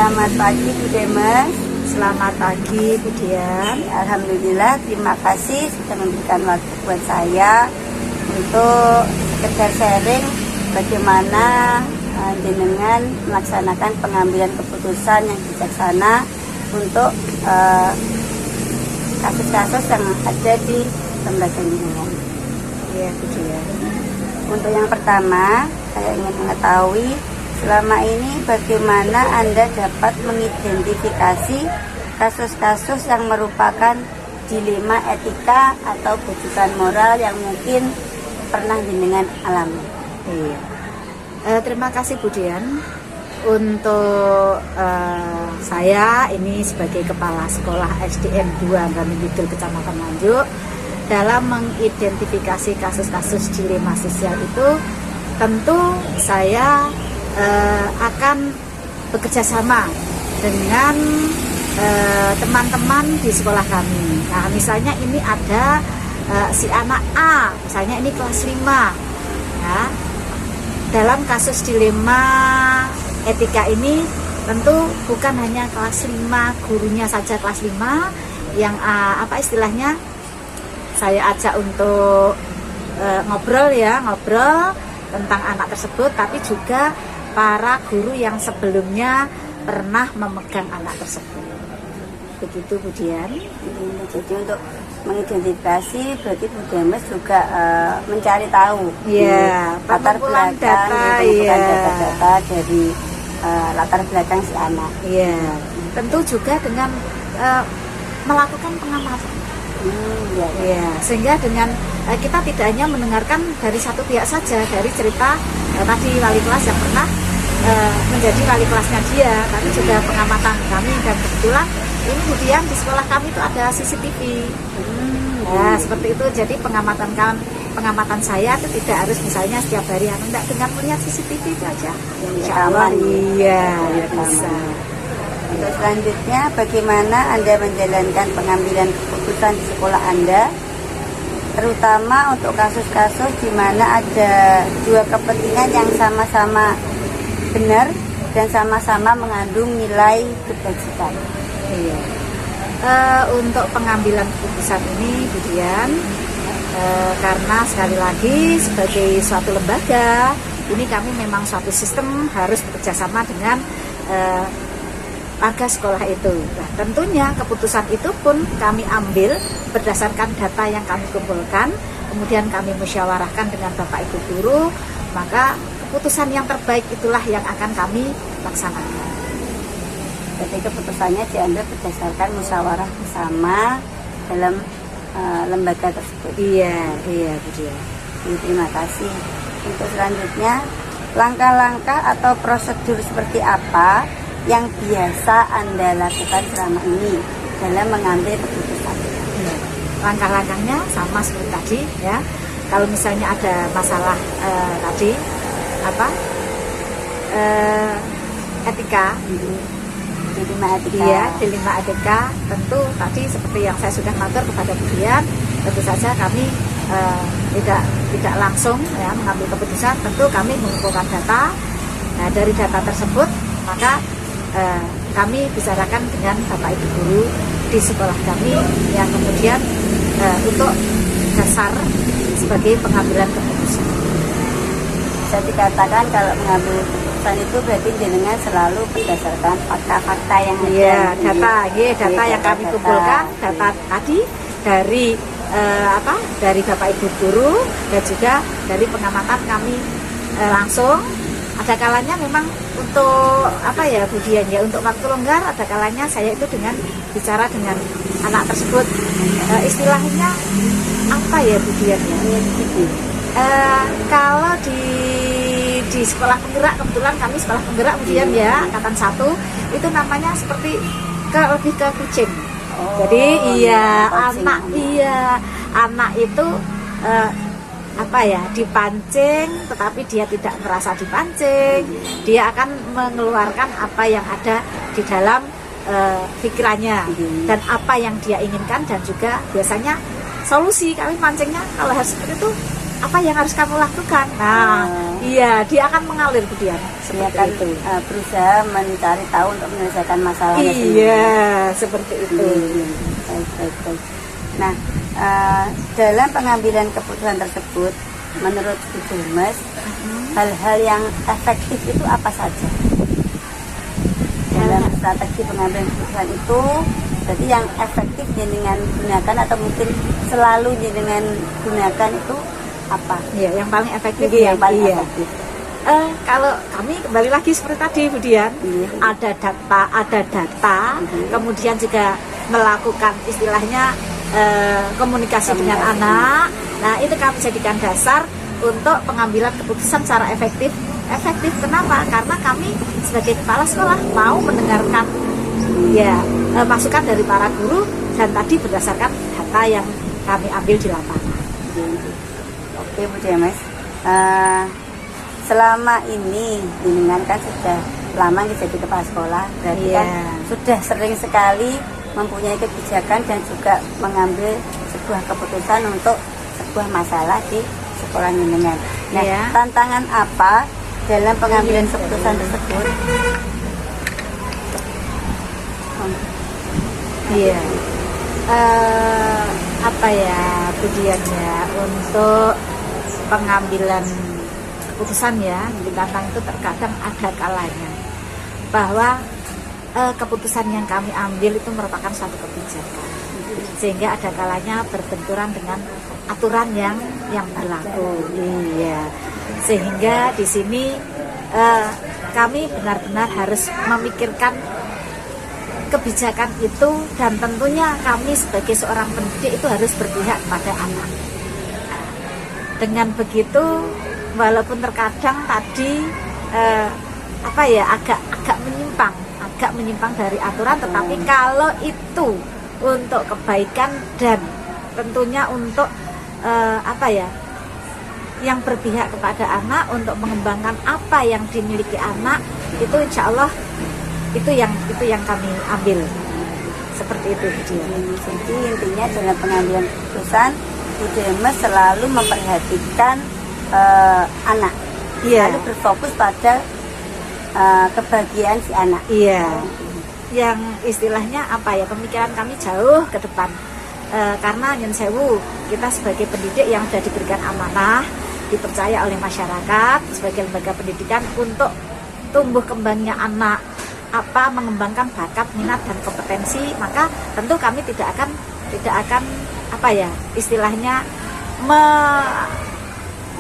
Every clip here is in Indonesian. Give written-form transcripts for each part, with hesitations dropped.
Selamat pagi Bu Demes. Selamat pagi Bu Dian. Alhamdulillah, terima kasih sudah memberikan waktu buat saya untuk sekedar sharing bagaimana jenengan melaksanakan pengambilan keputusan yang bijaksana untuk kasus-kasus yang ada di lembaga jenengan. Iya Bu Dian. Untuk yang pertama, saya ingin mengetahui selama ini bagaimana Anda dapat mengidentifikasi kasus-kasus yang merupakan dilema etika atau keputusan moral yang mungkin pernah jenengan alami. Iya. Terima kasih Bu Dian. Untuk saya ini sebagai Kepala Sekolah SDN 2 Anggrami Kidul Kecamatan Nganjuk, dalam mengidentifikasi kasus-kasus dilema sosial itu tentu saya akan bekerja sama dengan teman-teman di sekolah kami. Nah, misalnya ini ada si anak A, misalnya ini kelas 5 ya. Dalam kasus dilema etika ini tentu bukan hanya kelas 5, gurunya saja kelas 5 yang apa istilahnya saya ajak untuk ngobrol tentang anak tersebut, tapi juga para guru yang sebelumnya pernah memegang anak tersebut. Begitu Bu Dian. Jadi untuk mengidentifikasi berarti Bu Demes juga mencari tahu latar belakang data dari latar belakang si anak. Iya. Tentu juga dengan melakukan pengamatan. Ya, sehingga dengan kita tidak hanya mendengarkan dari satu pihak saja, dari cerita tadi wali kelas yang pernah menjadi wali kelasnya dia, tapi juga pengamatan kami, dan kebetulan ini kemudian di sekolah kami itu ada CCTV. Ya, seperti itu. Jadi pengamatan saya itu tidak harus misalnya setiap hari, enggak, dengan melihat CCTV itu aja. Insya Allah iya, ya bisa. Untuk selanjutnya, bagaimana Anda menjalankan pengambilan keputusan di sekolah Anda, terutama untuk kasus-kasus di mana ada dua kepentingan yang sama-sama benar dan sama-sama mengandung nilai kebajikan. Iya. Untuk pengambilan keputusan ini, Bu Dian, karena sekali lagi sebagai suatu lembaga, ini kami memang suatu sistem harus bekerjasama dengan warga sekolah itu. Nah, tentunya keputusan itu pun kami ambil berdasarkan data yang kami kumpulkan, kemudian kami musyawarahkan dengan Bapak Ibu guru, maka keputusan yang terbaik itulah yang akan kami laksanakan. Jadi keputusannya diambil berdasarkan musyawarah bersama dalam lembaga tersebut. Iya Bu Dian. Terima kasih. Untuk selanjutnya, langkah-langkah atau prosedur seperti apa yang biasa Anda lakukan selama ini dalam mengambil keputusan? Langkah-langkahnya sama seperti tadi ya. Kalau misalnya ada masalah tadi etika, dilema etika. Iya, dilema etika, tentu tadi seperti yang saya sudah matur kepada Bu Dian, tentu saja kami tidak langsung ya mengambil keputusan. Tentu kami mengumpulkan data. Nah, dari data tersebut maka kami bicarakan dengan Bapak Ibu guru di sekolah kami yang kemudian untuk dasar sebagai pengambilan keputusan. Bisa dikatakan kalau mengambil keputusan itu berarti jenengan selalu berdasarkan fakta-fakta yang ada. Data yang kami kumpulkan, data tadi dari dari Bapak Ibu guru dan juga dari pengamatan kami langsung. Ada kalanya memang untuk Bu Dian ya, untuk waktu longgar ada kalanya saya itu dengan bicara dengan anak tersebut, istilahnya apa ya Bu Dian ya, kalau di sekolah penggerak, kebetulan kami sekolah penggerak Bu Dian ya, angkatan 1 itu namanya seperti lebih ke kucing. Jadi anak itu dipancing, tetapi dia tidak merasa dipancing. Dia akan mengeluarkan apa yang ada di dalam pikirannya dan apa yang dia inginkan, dan juga biasanya solusi. Kami pancingnya kalau harus seperti itu apa yang harus kamu lakukan. Nah, iya, dia akan mengalir Bu Dian. Dia akan berusaha mencari tahu untuk menyelesaikan masalahnya sendiri. Iya, seperti itu. Baik. Nah, dalam pengambilan keputusan tersebut, menurut Bu Demes, hal-hal yang efektif itu apa saja? Dalam strategi pengambilan keputusan itu, berarti yang efektif jenengan gunakan atau mungkin selalu jenengan gunakan itu apa? Iya, yang paling efektif. Yang paling efektif. Kalau kami kembali lagi seperti tadi Bu Dian, ada data, kemudian juga melakukan istilahnya komunikasi dengan anak. Nah, itu kami jadikan dasar untuk pengambilan keputusan secara efektif. Efektif kenapa? Karena kami sebagai kepala sekolah mau mendengarkan masukan dari para guru dan tadi berdasarkan data yang kami ambil di lapangan. Oke Bu Demes, selama ini jenengan kan sudah lama jadi kepala sekolah, berarti kan sudah sering sekali mempunyai kebijakan dan juga mengambil sebuah keputusan untuk sebuah masalah di sekolah jenengan. Nah, tantangan apa dalam pengambilan keputusan tersebut? Apa ya Bu Dian ya, untuk pengambilan keputusan ya, di tantangan itu terkadang ada kalanya bahwa keputusan yang kami ambil itu merupakan suatu kebijakan, sehingga ada kalanya berbenturan dengan aturan yang berlaku. Sehingga di sini kami benar-benar harus memikirkan kebijakan itu, dan tentunya kami sebagai seorang pendidik itu harus berpihak pada anak. Dengan begitu, walaupun terkadang tadi agak menyimpang dari aturan, tetapi kalau itu untuk kebaikan dan tentunya untuk yang berpihak kepada anak, untuk mengembangkan apa yang dimiliki anak, itu insya Allah itu yang kami ambil seperti itu. Jadi intinya dalam pengambilan keputusan Bu Demes selalu memperhatikan anak, lalu berfokus pada kebahagiaan si anak. Yang istilahnya pemikiran kami jauh ke depan, karena Nyun Sewu, kita sebagai pendidik yang sudah diberikan amanah, dipercaya oleh masyarakat sebagai lembaga pendidikan untuk tumbuh kembangnya anak, mengembangkan bakat, minat dan kompetensi, maka tentu kami tidak akan istilahnya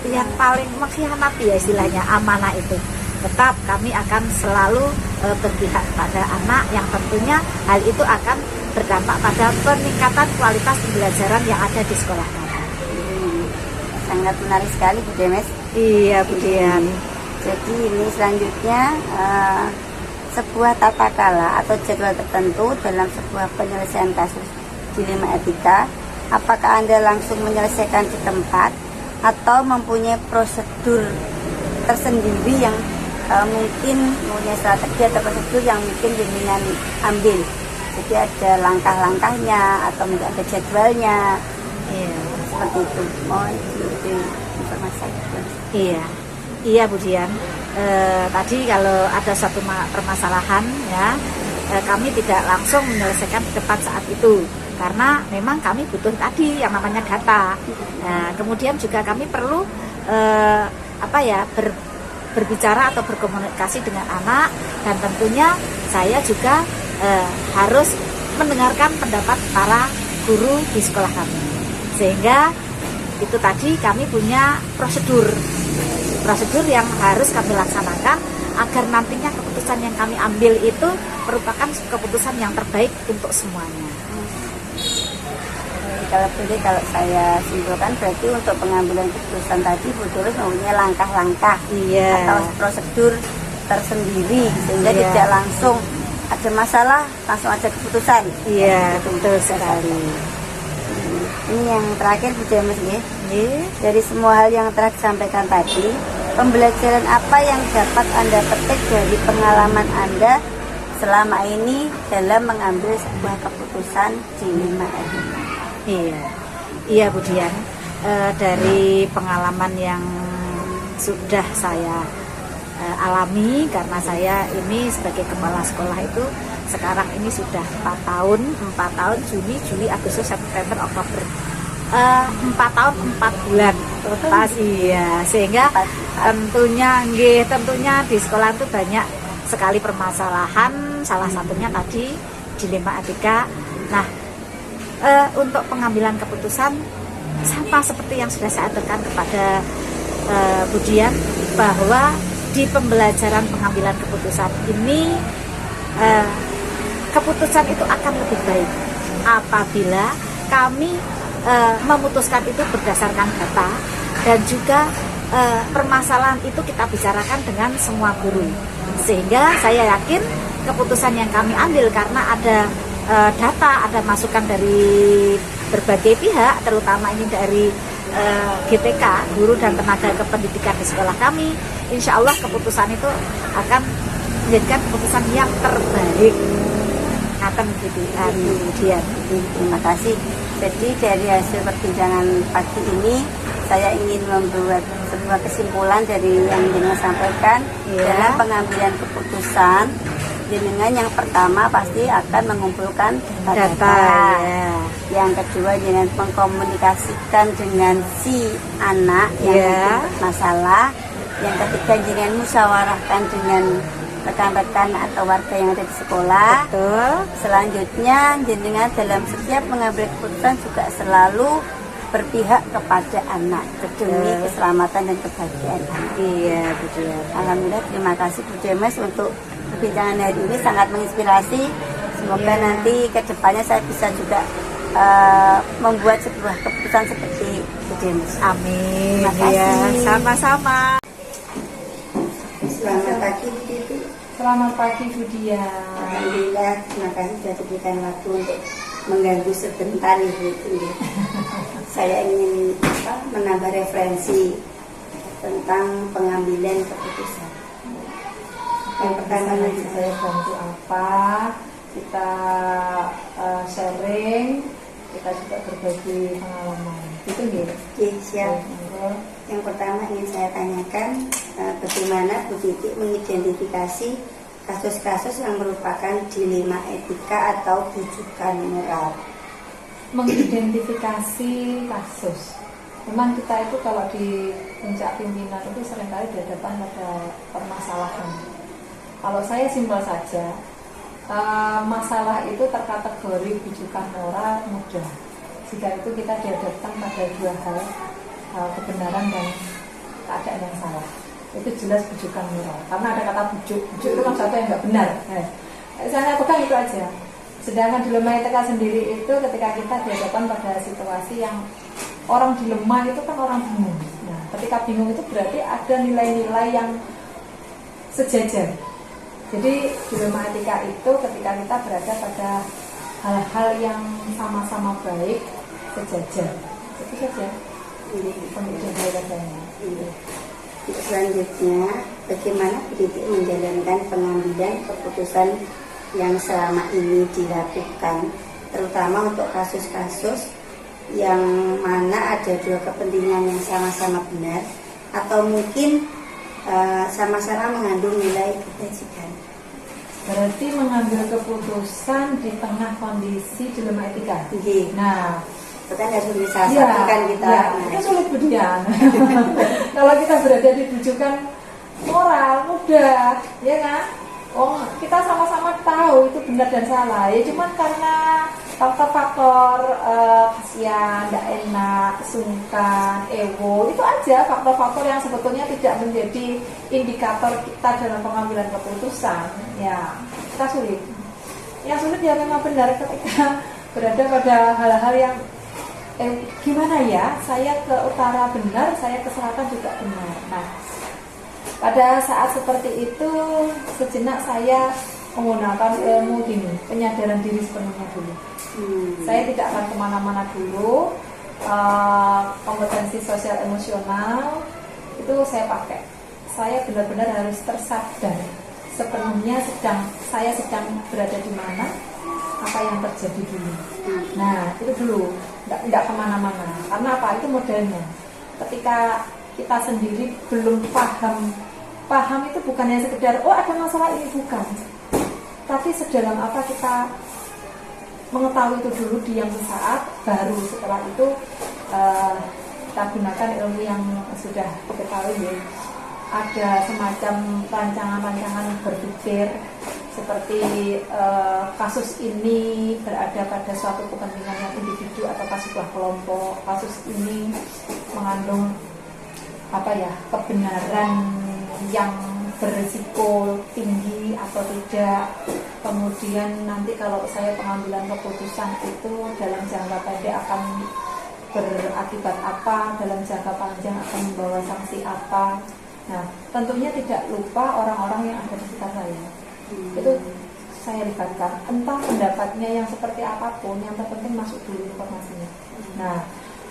yang paling mengkhianati istilahnya amanah itu. Tetap kami akan selalu berpihak pada anak, yang tentunya hal itu akan berdampak pada peningkatan kualitas pembelajaran yang ada di sekolah kami. Sangat menarik sekali Bu Demes. Iya Bu Dian. Jadi ini selanjutnya sebuah tata kala atau jadwal tertentu dalam sebuah penyelesaian kasus dilema etika. Apakah Anda langsung menyelesaikan di tempat atau mempunyai prosedur tersendiri yang mungkin punya strategi atau prosedur yang mungkin jenengan ambil? Jadi ada langkah-langkahnya atau mungkin ada jadwalnya. Seperti itu. Mohon informasi. Iya Bu Dian. Tadi kalau ada satu permasalahan kami tidak langsung menyelesaikan di depan saat itu, karena memang kami butuh tadi yang namanya data. Kemudian juga kami perlu berbicara atau berkomunikasi dengan anak, dan tentunya saya juga harus mendengarkan pendapat para guru di sekolah kami, sehingga itu tadi kami punya prosedur yang harus kami laksanakan agar nantinya keputusan yang kami ambil itu merupakan keputusan yang terbaik untuk semuanya. Kalau saya simpulkan, berarti untuk pengambilan keputusan tadi Bu Demes mempunyai langkah-langkah atau prosedur tersendiri, sehingga tidak langsung ada masalah langsung ada keputusan. Betul sekali. Ini yang terakhir Bu Demes ya. Dari semua hal yang telah disampaikan tadi, pembelajaran apa yang dapat Anda petik dari pengalaman Anda selama ini dalam mengambil sebuah keputusan dilema etika? Iya Bu Dian. dari pengalaman yang sudah saya alami, karena saya ini sebagai kepala sekolah itu sekarang ini sudah 4 tahun, Juni, Juli, Agustus, September, Oktober, 4 tahun 4 bulan pas, iya, sehingga tentunya di sekolah itu banyak sekali permasalahan, salah satunya tadi dilema etika. Nah, untuk pengambilan keputusan sama seperti yang sudah saya aturkan kepada Budian, bahwa di pembelajaran pengambilan keputusan ini keputusan itu akan lebih baik apabila kami memutuskan itu berdasarkan data, dan juga permasalahan itu kita bicarakan dengan semua guru, sehingga saya yakin keputusan yang kami ambil karena ada data, ada masukan dari berbagai pihak, terutama ini dari GTK, guru dan tenaga kependidikan di sekolah kami, insya Allah keputusan itu akan menjadikan keputusan yang terbaik. Akan kemudian. Terima kasih. Jadi dari hasil perbincangan pagi ini, saya ingin membuat sebuah kesimpulan dari yang jenengan sampaikan. Dalam pengambilan keputusan, jenengan yang pertama pasti akan mengumpulkan data. Yang kedua, jenengan mengkomunikasikan dengan si anak yang bermasalah. Yang ketiga, jenengan musyawarahkan dengan rekan-rekan atau warga yang ada di sekolah. Betul. Selanjutnya, jenengan dalam setiap mengambil keputusan juga selalu berpihak kepada anak demi keselamatan dan kebahagiaan anak. Iya, betul. Alhamdulillah, terima kasih Bu Demes untuk perbincangan hari ini, sangat menginspirasi. Semoga nanti ke depannya saya bisa juga membuat sebuah keputusan seperti Bu Demes. Amin. Terima kasih. Ya, sama-sama. Selamat pagi Bu Titi. Selamat pagi Budia. Alhamdulillah, terima kasih sudah diberikan waktu untuk mengganggu sebentar Ibu. Saya ingin menambah referensi tentang pengambilan keputusan. Yang pertama nanti saya bantu apa, kita sharing, kita juga berbagi pengalaman. Itu gitu. Oke, siap. Yang pertama ingin saya tanyakan, bagaimana Bu Titi mengidentifikasi kasus-kasus yang merupakan dilema etika atau bujukan moral? Mengidentifikasi kasus. Memang kita itu kalau di puncak pimpinan itu seringkali dihadapkan pada permasalahan. Kalau saya simpel saja, masalah itu terkategori bujukan moral mudah. Jika itu kita dihadapkan pada dua hal, kebenaran dan keadaan yang salah, itu jelas bujukan moral. Karena ada kata bujuk itu kan sesuatu yang nggak benar. Saya pegang itu aja. Sedangkan dilema etika sendiri itu ketika kita dihadapkan pada situasi yang orang dilema itu kan orang bingung. Nah, ketika bingung itu berarti ada nilai-nilai yang sejajar. Jadi dilema etika itu ketika kita berada pada hal-hal yang sama-sama baik, sejajar. Itu saja. Ini pembicaraan. Selanjutnya, bagaimana Bu Titi menjalankan pengambilan keputusan yang selama ini dilakukan, terutama untuk kasus-kasus yang mana ada dua kepentingan yang sama-sama benar atau mungkin sama-sama mengandung nilai kebajikan? Berarti mengambil keputusan di tengah kondisi dilema etika. Nah, itu kan harus bisa sampaikan kita. Itu sulit Budian. Kalau kita berada di bujukan moral mudah, ya kan? Oh, kita sama-sama tahu itu benar dan salah. Ya cuman karena faktor-faktor kasihan, tidak enak, sungkan, ego, itu aja faktor-faktor yang sebetulnya tidak menjadi indikator kita dalam pengambilan keputusan. Ya, kita sulit. Yang sulit ya memang benar ketika berada pada hal-hal yang gimana ya, saya ke utara benar, saya ke selatan juga benar. Nah, pada saat seperti itu sejenak saya menggunakan ilmu gini, penyadaran diri sepenuhnya dulu. Saya tidak akan kemana-mana dulu. Kompetensi sosial emosional itu saya pakai. Saya benar-benar harus tersadar sepenuhnya saya sedang berada di mana, apa yang terjadi dulu. Nah itu dulu, tidak kemana-mana. Karena apa? Itu modelnya. Ketika kita sendiri belum paham itu bukannya sekedar oh ada masalah ini, bukan. Tapi sedalam apa kita mengetahui itu dulu, diam sesaat, baru setelah itu kita gunakan ilmu yang sudah diketahui ya. Ada semacam rancangan-rancangan berpikir seperti kasus ini berada pada suatu kepentingan yang individu atau sebuah kelompok, kasus ini mengandung kebenaran yang berisiko tinggi atau tidak. Kemudian nanti kalau saya pengambilan keputusan itu dalam jangka pendek akan berakibat apa, dalam jangka panjang akan membawa sanksi apa. Nah, tentunya tidak lupa orang-orang yang ada di sekitar saya. Itu saya libatkan, entah pendapatnya yang seperti apapun, yang terpenting masuk dulu informasinya. Nah,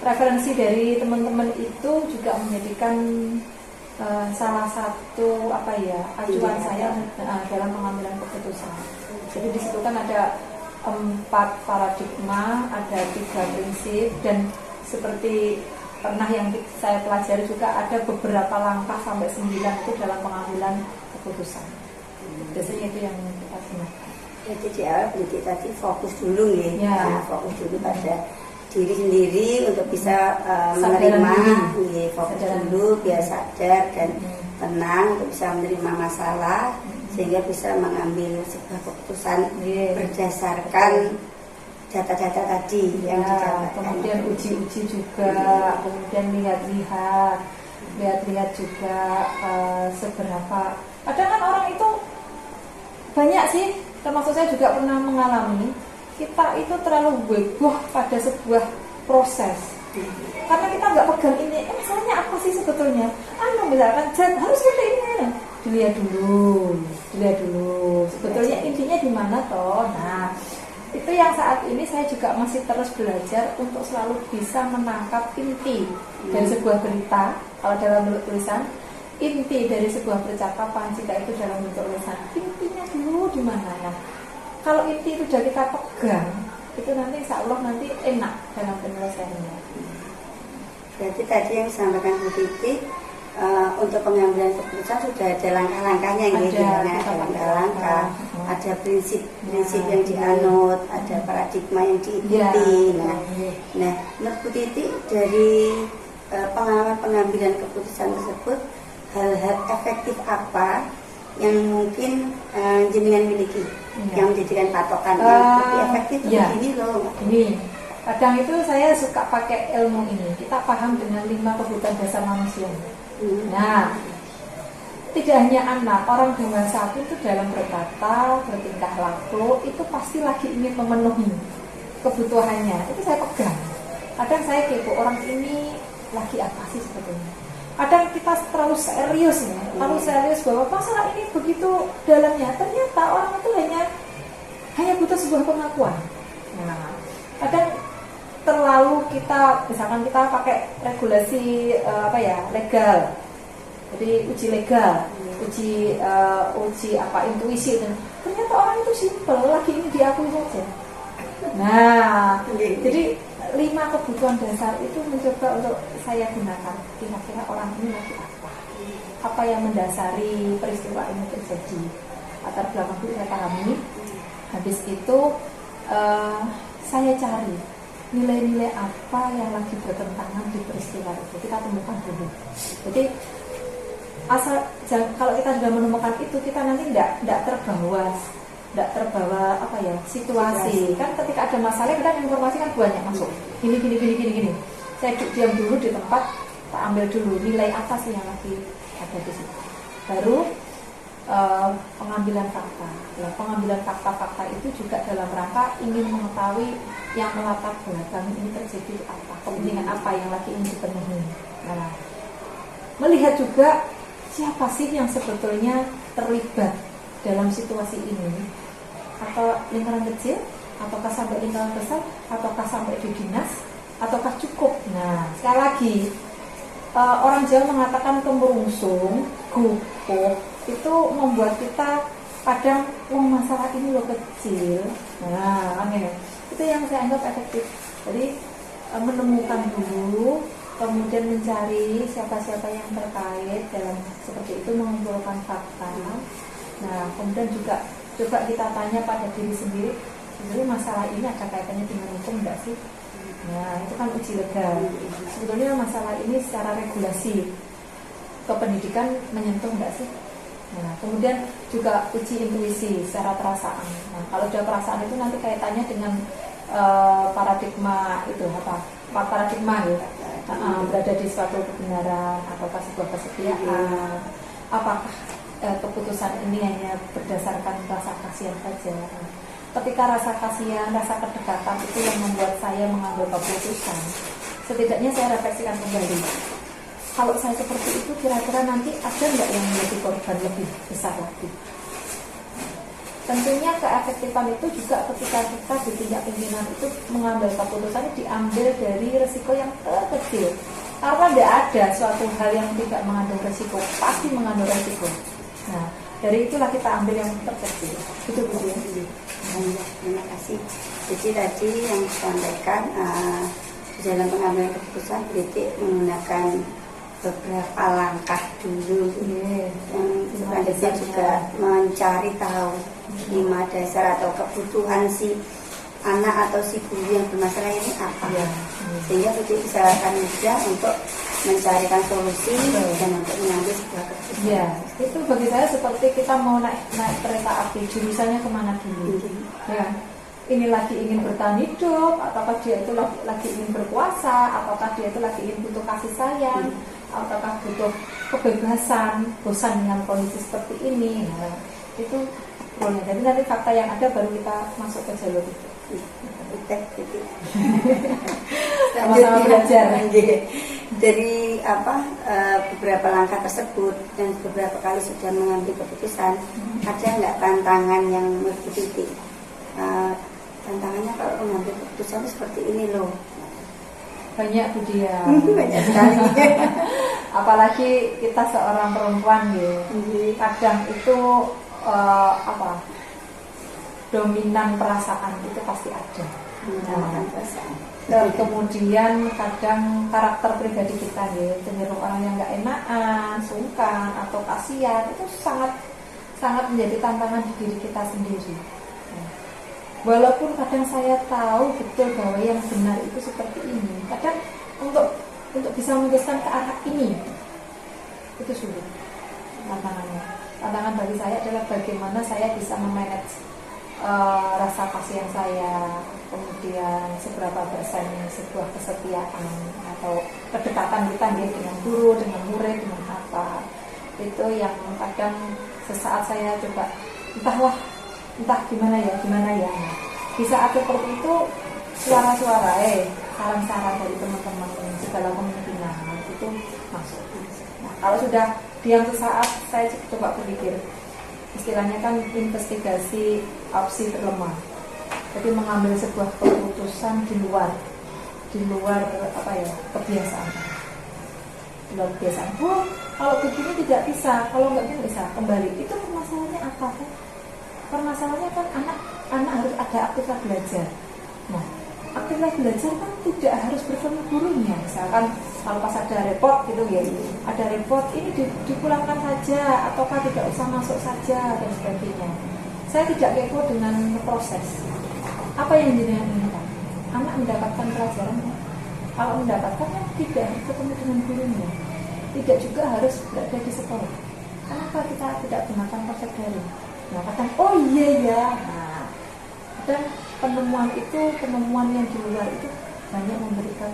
referensi dari teman-teman itu juga menjadikan salah satu acuan saya dalam pengambilan keputusan. Jadi di situ kan ada 4 paradigma, ada 3 prinsip, dan seperti pernah yang saya pelajari juga ada beberapa langkah sampai 9 itu dalam pengambilan keputusan. Biasanya itu yang kita gunakan. Jadi di awal berarti tadi fokus dulu ya. Nah, fokus dulu pada diri sendiri untuk bisa menerima, fokus dulu biar sadar dan tenang untuk bisa menerima masalah, sehingga bisa mengambil sebuah keputusan berdasarkan data-data tadi yang didapatkan. Kemudian uji-uji juga, kemudian lihat-lihat juga seberapa. Kadang kan orang itu banyak sih, termasuk saya juga pernah mengalami, kita itu terlalu heboh pada sebuah proses. Karena kita nggak pegang ini, misalnya apa sih sebetulnya? Misalkan harus seperti ini. Dilihat dulu. Sebetulnya intinya di mana toh? Nah, itu yang saat ini saya juga masih terus belajar untuk selalu bisa menangkap inti dari sebuah berita. Kalau dalam bentuk tulisan, inti dari sebuah percakapan, jika itu dalam bentuk tulisan, intinya dulu di mana. Nah, kalau inti itu sudah kita pegang, itu nanti insya Allah nanti enak dalam penyelesaiannya. Berarti tadi yang disampaikan Bu Titi, untuk pengambilan keputusan sudah ada langkah-langkahnya, ada langkah-langkah, ada prinsip-prinsip yang dianut, ada paradigma yang diikuti. Nah, menurut Bu Titi dari pengalaman pengambilan keputusan tersebut, hal-hal efektif apa yang mungkin jenengan miliki yang menjadikan patokan yang lebih efektif begini loh? Ini kadang itu saya suka pakai ilmu ini. Kita paham dengan 5 kebutuhan dasar manusia. Nah, tidak hanya anak, orang dewasa itu dalam berkata, bertingkah laku itu pasti lagi ingin memenuhi kebutuhannya. Itu saya pegang. Kadang saya kepo, orang ini lagi apa sih sebetulnya. Kadang kita terlalu serius bahwa masalah ini begitu dalamnya. Ternyata orang itu hanya butuh sebuah pengakuan. Nah, kadang terlalu kita, misalkan kita pakai regulasi legal, jadi uji legal, uji intuisi, dan ternyata orang itu simpel, lagi ini diakui saja. Nah, jadi 5 kebutuhan dasar itu mencoba untuk saya gunakan. Kira-kira orang ini lagi apa yang mendasari peristiwa ini terjadi, latar belakang itu saya pahami. Habis itu saya cari nilai-nilai apa yang lagi bertentangan di peristiwa itu, kita temukan dulu. Jadi kalau kita sudah menemukan itu, kita nanti tidak terbawa situasi. Kan ketika ada masalah, kita informasi kan banyak masuk. Gini. Saya diam dulu di tempat, tak ambil dulu nilai apa sih yang lagi ada di situ. Baru pengambilan fakta. Pengambilan fakta-fakta itu juga dalam rangka ingin mengetahui yang melatar belakang ini terjadi apa, kepentingan apa yang lagi ingin dipenuhi. Nah, melihat juga siapa sih yang sebetulnya terlibat dalam situasi ini, atau lingkaran kecil, ataukah sampai lingkaran besar, ataukah sampai di dinas, ataukah cukup. Nah, sekali lagi orang Jawa mengatakan kemerungsung, gupuk, itu membuat kita kadang masalah ini lo kecil, nah aneh, itu yang saya anggap efektif. Jadi menemukan dulu, kemudian mencari siapa-siapa yang terkait dalam seperti itu, mengumpulkan fakta. Nah kemudian juga coba kita tanya pada diri sendiri, sebenarnya masalah ini ada kaitannya dengan hukum enggak sih? Nah itu kan uji legal. Sebetulnya masalah ini secara regulasi kependidikan menyentuh enggak sih? Nah, kemudian juga uji intuisi secara perasaan. Nah, kalau sudah perasaan itu nanti kaitannya dengan paradigma itu apa? Paradigma ya. Berada di suatu kebenaran ataukah sebuah kesetiaan. Apakah keputusan ini hanya berdasarkan rasa kasihan saja? Nah, ketika rasa kasihan, rasa kedekatan itu yang membuat saya mengambil keputusan, setidaknya saya refleksikan kembali. Kalau saya seperti itu, kira-kira nanti ada nggak yang menjadi korban lebih besar lagi? Tentunya keefektifan itu juga ketika kita di tingkat pimpinan itu mengambil keputusan, diambil dari resiko yang terkecil. Karena tidak ada suatu hal yang tidak mengandung resiko, pasti mengandung resiko. Nah, dari itulah kita ambil yang terkecil. Itu Bu ya. Terima kasih. Jadi tadi yang disampaikan di dalam pengambilan keputusan Detik menggunakan beberapa langkah dulu, yang selanjutnya juga mencari tahu lima dasar atau kebutuhan si anak atau si guru yang bermasalah ini apa, sehingga itu bisa akan mudah untuk mencarikan solusi dan untuk mengambil sebuah keputusan. Ya, itu bagi saya seperti kita mau naik kereta api, jurusannya kemana dulu? Ya, ini lagi ingin bertahan hidup, ataukah dia itu lagi ingin berkuasa, ataukah dia itu lagi ingin butuh kasih sayang, ataukah butuh kebebasan, bosan dengan kondisi seperti ini. Nah, itu boleh. Jadi nanti fakta yang ada baru kita masuk ke jalur itu. Sama-sama belajar. Dari beberapa langkah tersebut dan beberapa kali sudah mengambil keputusan, ada nggak tantangan yang bertitik? Tantangannya kalau mengambil keputusan seperti ini loh. Banyak Bu Dia. Banyak sekali. Apalagi kita seorang perempuan ya. Kadang itu dominan perasaan itu pasti ada. Kemudian kadang karakter pribadi kita ya, cenderung orang yang nggak enakan, sungkan atau kasihan, itu sangat menjadi tantangan di diri kita sendiri. Walaupun kadang saya tahu betul bahwa yang benar itu seperti ini, kadang untuk bisa memutuskan ke arah ini itu sulit. Tantangan bagi saya adalah bagaimana saya bisa memanage rasa kasihan saya, kemudian seberapa persen sebuah kesetiaan atau kedekatan kita dengan guru, dengan murid, dengan apa, itu yang kadang sesaat saya coba entah gimana ya. Di saat seperti itu suara-suara, saran-saran dari teman-teman segala kemungkinan itu masuk. Nah, kalau sudah diam sesaat, saya coba berpikir, istilahnya kan investigasi opsi terlemah. Jadi mengambil sebuah keputusan di luar kebiasaan. Di luar kebiasaan. Kalau begini tidak bisa, kalau nggak bisa kembali. Itu permasalahannya apa kan? Permasalahannya kan anak harus ada aktivitas belajar. Nah, aktivitas belajar kan tidak harus bersama gurunya. Misalkan kalau pas ada repot gitu ya, ada repot ini dipulangkan saja, ataukah tidak usah masuk saja dan sebagainya. Saya tidak kepo dengan proses. Apa yang jenengan inginkan? Anak mendapatkan pelajaran. Kalau mendapatkan kan tidak harus ketemu dengan gurunya, tidak juga harus berada di sekolah. Kenapa kita tidak gunakan konsep daring? Nah, kadang Nah, dan penemuan yang di luar itu banyak memberikan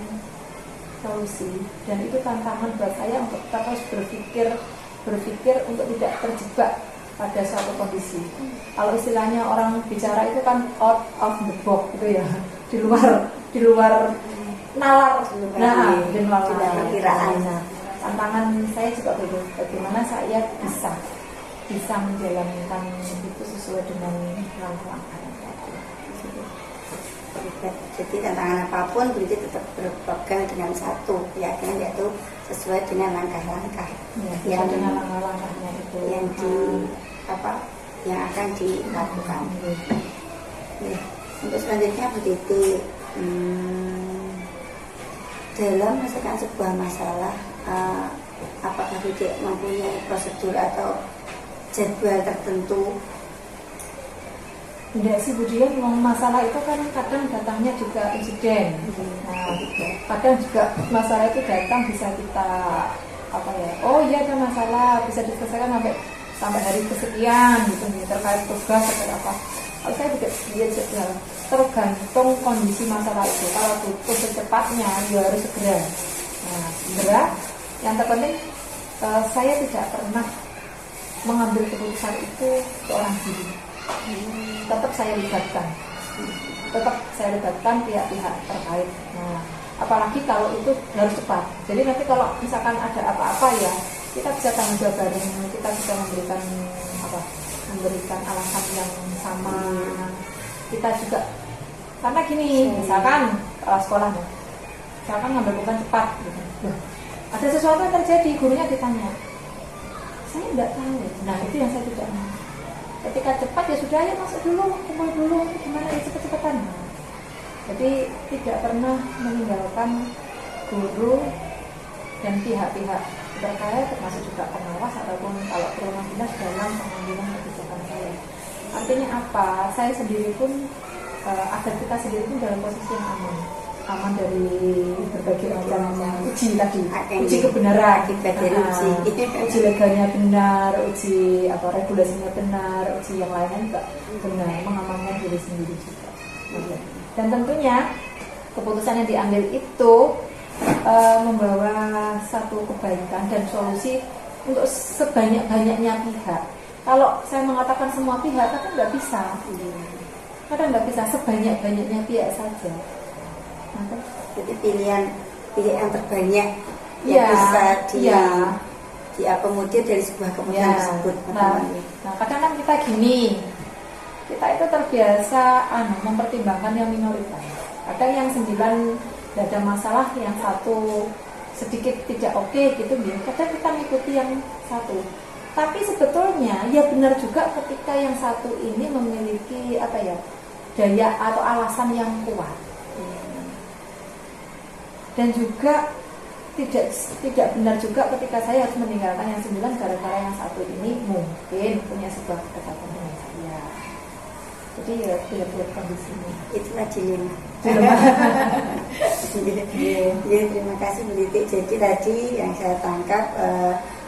solusi, dan itu tantangan buat saya untuk kita harus berpikir untuk tidak terjebak pada suatu kondisi. Kalau istilahnya orang bicara itu kan out of the box gitu ya, di luar nalar. Di luar perkiraan. Nah, tantangan saya juga begitu. Bagaimana saya bisa menjalankan itu sesuai dengan langkah-langkah yang tadi. Jadi tantangan apapun berarti tetap berpegang dengan satu keyakinan, yaitu sesuai dengan langkah-langkah dengan langkah-langkahnya itu yang yang akan dilakukan. Ya, untuk selanjutnya Bu Titi, dalam menyelesaikan sebuah masalah, apakah Bu Titi mempunyai prosedur atau jadwal tertentu? Enggak sih Bu Dian, masalah itu kan kadang datangnya juga insiden. Nah, kadang juga masalah itu datang bisa kita oh iya ada masalah, bisa diselesaikan sampai hari kesekian gitu, terkait tugas atau apa. Kalau saya tidak lihat jadwal, tergantung kondisi masalah itu. Kalau butuh secepatnya, ya harus segera. Nah, segera. Yang terpenting, saya tidak pernah mengambil keputusan itu seorang diri. Tetap saya libatkan pihak-pihak terkait. Nah, apalagi kalau itu harus cepat. Jadi nanti kalau misalkan ada apa-apa ya kita bisa tanggung jawab bareng, kita bisa memberikan alasan yang sama. Kita juga karena gini, misalkan sekolah nih, misalkan ngambil beban cepat gitu. Ada sesuatu yang terjadi, gurunya ditanya, saya tidak tahu. Nah itu yang saya tidak mau. Ketika cepat ya sudah, ya masuk dulu, kumpul dulu, gimana ya cepet-cepetan. Jadi tidak pernah meninggalkan guru dan pihak-pihak terkait, termasuk juga pengawas ataupun kalau perlu dinas dalam pengambilan kebijakan saya. Artinya apa? Saya sendiri pun agar kita sendiri pun dalam posisi yang aman dari berbagai macam uji tadi, uji kebenaran kita dari uji legalnya benar, uji regulasinya benar, uji yang lainnya juga benar, mengamankan diri sendiri juga. Dan tentunya keputusan yang diambil itu membawa satu kebaikan dan solusi untuk sebanyak-banyaknya pihak. Kalau saya mengatakan semua pihak, kan nggak bisa. Kadang nggak bisa, sebanyak-banyaknya pihak saja. Jadi pilihan yang terbanyak yang bisa diakomodir dari sebuah keputusan tersebut. Nah, kadang kan kita gini, kita itu terbiasa mempertimbangkan yang minoritas. Kadang yang 9 tidak ada masalah, yang 1 sedikit tidak oke gitu, kadang kita mengikuti yang 1. Tapi sebetulnya ya benar juga ketika yang 1 ini memiliki daya atau alasan yang kuat. Dan juga tidak benar juga ketika saya harus meninggalkan yang 9 gara-gara yang 1 ini mungkin punya sebuah kedekatan dengan saya. Jadi ya lihat kondisinya. Itulah dilema. Ya, terima kasih Bu Titi. Jadi tadi yang saya tangkap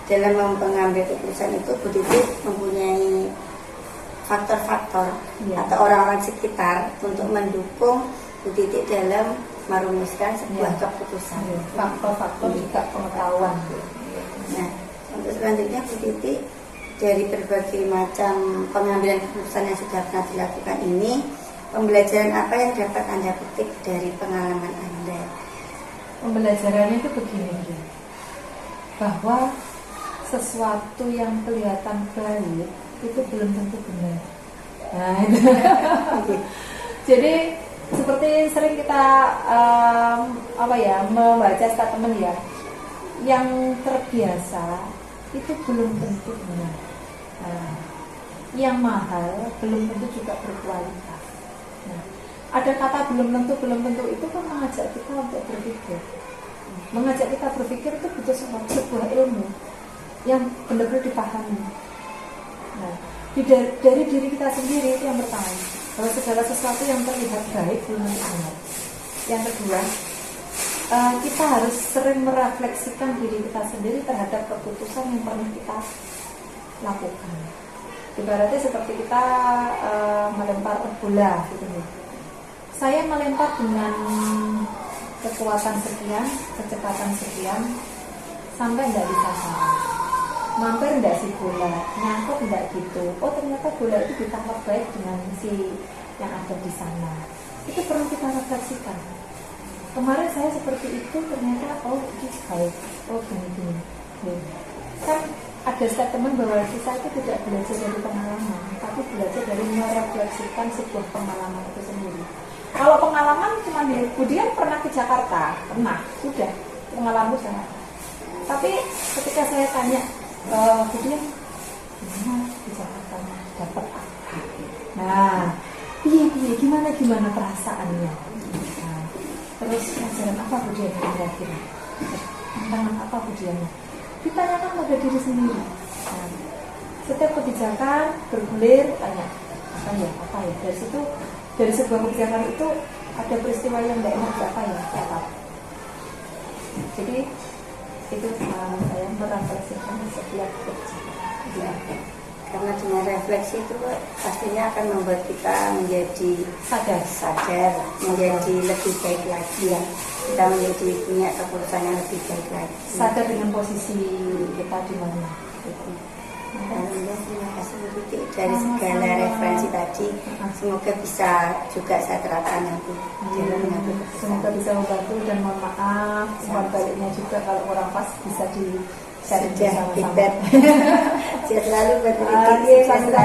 dalam mengambil keputusan itu Bu Titi mempunyai faktor-faktor atau orang-orang sekitar untuk mendukung Bu Titi dalam merumuskan sebuah keputusan. Faktor-faktor juga pengetahuan. Nah, untuk selanjutnya Bu Titi, dari berbagai macam pengambilan keputusan yang sudah pernah dilakukan ini, pembelajaran apa yang dapat Anda petik dari pengalaman Anda? Pembelajarannya itu begini, bahwa sesuatu yang kelihatan baik itu belum tentu benar. Nah, itu. Jadi seperti sering kita membaca statement ya, yang terbiasa itu belum tentu benar. Nah, yang mahal belum tentu juga berkualitas. Nah, ada kata belum tentu itu kan mengajak kita untuk berpikir. Mengajak kita berpikir itu butuh sebuah ilmu yang benar-benar dipahami. Nah, dari diri kita sendiri itu yang pertama, bahwa segala sesuatu yang terlihat baik belum tentu benar. Yang kedua, kita harus sering merefleksikan diri kita sendiri terhadap keputusan yang pernah kita lakukan. Ibaratnya seperti kita melempar bola gitu. Saya melempar dengan kekuatan sekian, kecepatan sekian, sampai tidak disasaran. Mampir tidak si bola, nyangkut tidak gitu. Oh ternyata bola itu ditangkap baik dengan si yang ada di sana. Itu perlu kita refleksikan. Kemarin saya seperti itu, ternyata ini baik, gini. Kan ada statement bahwa kita itu tidak belajar dari pengalaman, tapi belajar dari merefleksikan sebuah pengalaman itu sendiri. Kalau pengalaman cuma kemudian pernah ke Jakarta, pernah, sudah pengalaman sangat. Tapi ketika saya tanya, kemudian gimana di Jakarta? dapat apa. Nah, iya gimana perasaannya. Nah, terus pelajaran apa Bu Diana kira-kira? Tantangan apa Bu Diana? Ditanyakan pada diri sendiri. Nah, setiap kebijakan bergulir tanya apa ya. Dari situ, dari sebuah kebijakan itu ada peristiwa yang tidak enak apa ya, catat. Jadi itu saya merefleksikan setiap kebijakan. Ya. Karena dengan refleksi itu pastinya akan membuat kita menjadi sadar, menjadi lebih baik lagi ya. Kita menjadi punya keputusan yang lebih baik lagi. Sadar dengan posisi kita di mana. Terima kasih Bu Titi dari segala referensi tadi. Semoga bisa juga saya terapkan nanti. Semoga bisa membantu dan mohon maaf. Mohon baliknya juga kalau kurang pas bisa di share bersama-sama. Sehat selalu Bu Titi.